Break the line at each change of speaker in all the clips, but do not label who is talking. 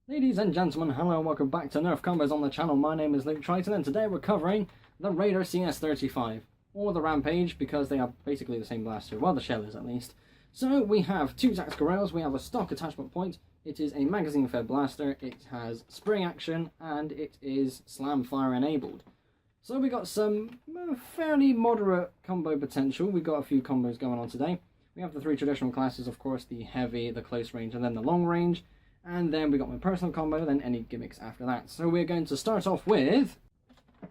Ladies and gentlemen, hello and welcome back to Nerf Combos on the channel. My name is Luke Triton and today we're covering the Raider CS35, or the Rampage, because they are basically the same blaster, well the shell is at least. So we have two tactical rails, we have a stock attachment point, it is a magazine fed blaster, it has spring action, and it is slam fire enabled. So we got some fairly moderate combo potential. We've got a few combos going on today. We have the three traditional classes, of course, the heavy, the close range, and then the long range. And then we got my personal combo, then any gimmicks after that. So we're going to start off with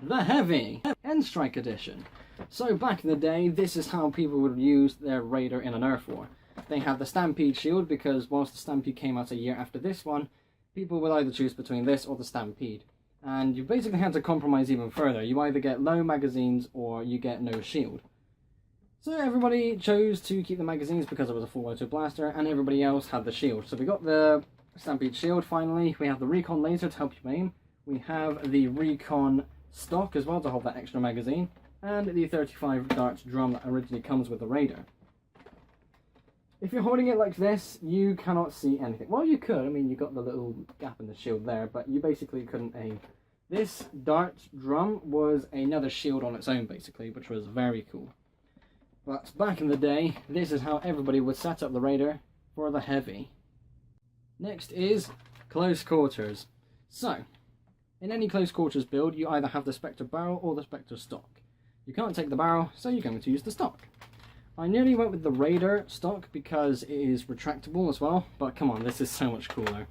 the Heavy End Strike Edition. So back in the day, this is how people would use their Raider in a Nerf war. They had the Stampede shield, because whilst the Stampede came out a year after this one, people would either choose between this or the Stampede. And you basically had to compromise even further. You either get low magazines or you get no shield. So everybody chose to keep the magazines because it was a full auto blaster, and everybody else had the shield. So we got the Stampede shield finally, we have the Recon laser to help you aim, we have the Recon stock as well to hold that extra magazine, and the 35 dart drum that originally comes with the Raider. If you're holding it like this, you cannot see anything. Well, you could, I mean you got the little gap in the shield there, but you basically couldn't aim. This dart drum was another shield on its own basically, which was very cool. But back in the day, this is how everybody would set up the Raider for the Heavy. Next is Close Quarters. So, in any Close Quarters build, you either have the Spectre barrel or the Spectre stock. You can't take the barrel, so you're going to use the stock. I nearly went with the Raider stock because it is retractable as well, but come on, this is so much cooler.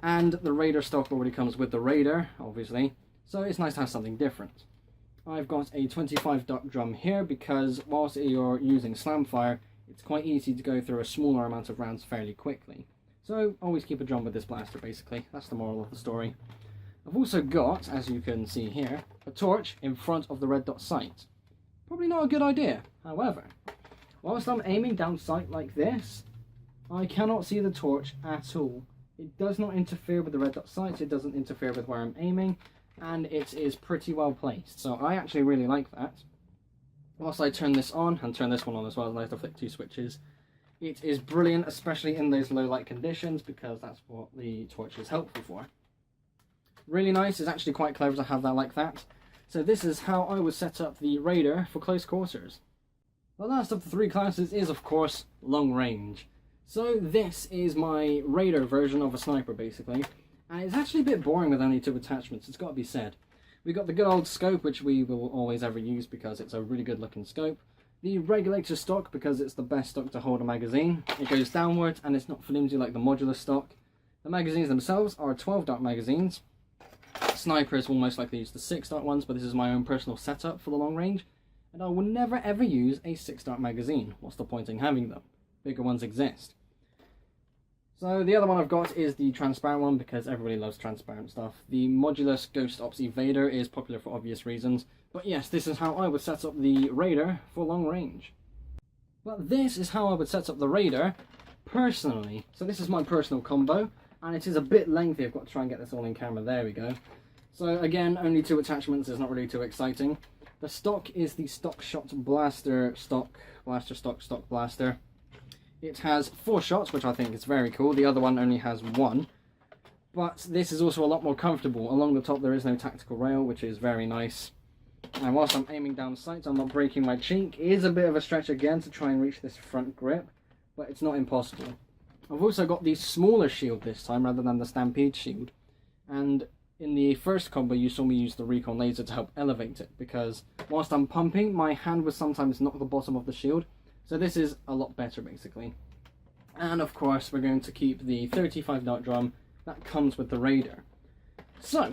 And the Raider stock already comes with the Raider, obviously, so it's nice to have something different. I've got a 25 dot drum here because whilst you're using slam fire, it's quite easy to go through a smaller amount of rounds fairly quickly. So always keep a drum with this blaster basically, that's the moral of the story. I've also got, as you can see here, a torch in front of the red dot sight. Probably not a good idea, however, whilst I'm aiming down sight like this, I cannot see the torch at all. It does not interfere with the red dot sights, it doesn't interfere with where I'm aiming, and it is pretty well placed, so I actually really like that. Whilst I turn this on, and turn this one on as well, I like to flick two switches, it is brilliant, especially in those low light conditions, because that's what the torch is helpful for. Really nice, it's actually quite clever to have that like that. So this is how I would set up the Raider for close quarters. The last of the three classes is, of course, long range. So this is my Raider version of a sniper, basically. And it's actually a bit boring with only two attachments, it's got to be said. We've got the good old scope, which we will always ever use because it's a really good looking scope. The regulator stock, because it's the best stock to hold a magazine. It goes downward and it's not flimsy like the modular stock. The magazines themselves are 12 dart magazines. Snipers will most likely use the 6 dart ones, but this is my own personal setup for the long range. And I will never ever use a 6 dart magazine. What's the point in having them? Bigger ones exist. So the other one I've got is the transparent one because everybody loves transparent stuff. The Modulus Ghost Ops Evader is popular for obvious reasons. But yes, this is how I would set up the Raider for long range. But this is how I would set up the Raider personally. So this is my personal combo, and it is a bit lengthy. I've got to try and get this all in camera. There we go. So again, only two attachments is not really too exciting. The stock is the Stock Shot Blaster stock blaster. It has 4 shots, which I think is very cool. The other one only has 1. But this is also a lot more comfortable. Along the top there is no tactical rail, which is very nice. And whilst I'm aiming down sight, I'm not breaking my cheek. It is a bit of a stretch again to try and reach this front grip, but it's not impossible. I've also got the smaller shield this time rather than the Stampede shield. And in the first combo you saw me use the Recon laser to help elevate it, because whilst I'm pumping, my hand would sometimes knock the bottom of the shield. So this is a lot better basically. And of course we're going to keep the 35 dart drum that comes with the Raider. So,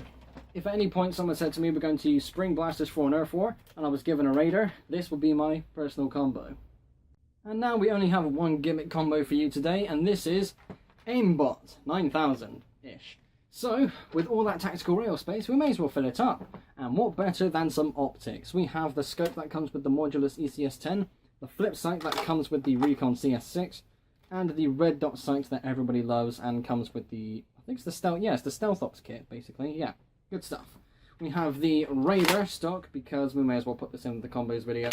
if at any point someone said to me we're going to use spring blasters for an Nerf war, and I was given a Raider, this will be my personal combo. And now we only have one gimmick combo for you today, and this is Aimbot 9000-ish. So, with all that tactical rail space, we may as well fill it up. And what better than some optics? We have the scope that comes with the Modulus ECS-10, the flip sight that comes with the Recon CS6, and the red dot sight that everybody loves and comes with the, I think it's the stealth, yeah, it's the Stealth Ops kit, basically, yeah. Good stuff. We have the Raider stock, because we may as well put this in the combos video.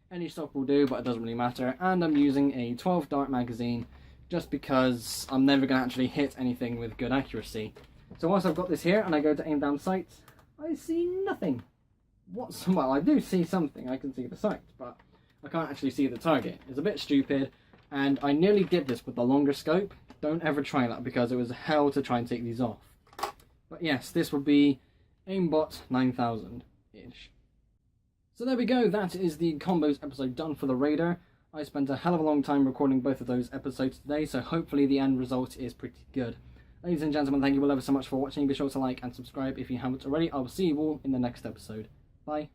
Any stock will do, but it doesn't really matter. And I'm using a 12 dart magazine just because I'm never going to actually hit anything with good accuracy. So once I've got this here and I go to aim down sights, I see nothing. Well, I do see something. I can see the sight, but I can't actually see the target. It's a bit stupid, and I nearly did this with the longer scope. Don't ever try that because it was hell to try and take these off. But yes, this would be aimbot 9000-ish. So there we go, that is the combos episode done for the Raider. I spent a hell of a long time recording both of those episodes today, so hopefully the end result is pretty good. Ladies and gentlemen, thank you all ever so much for watching. Be sure to like and subscribe if you haven't already. I will see you all in the next episode. Bye.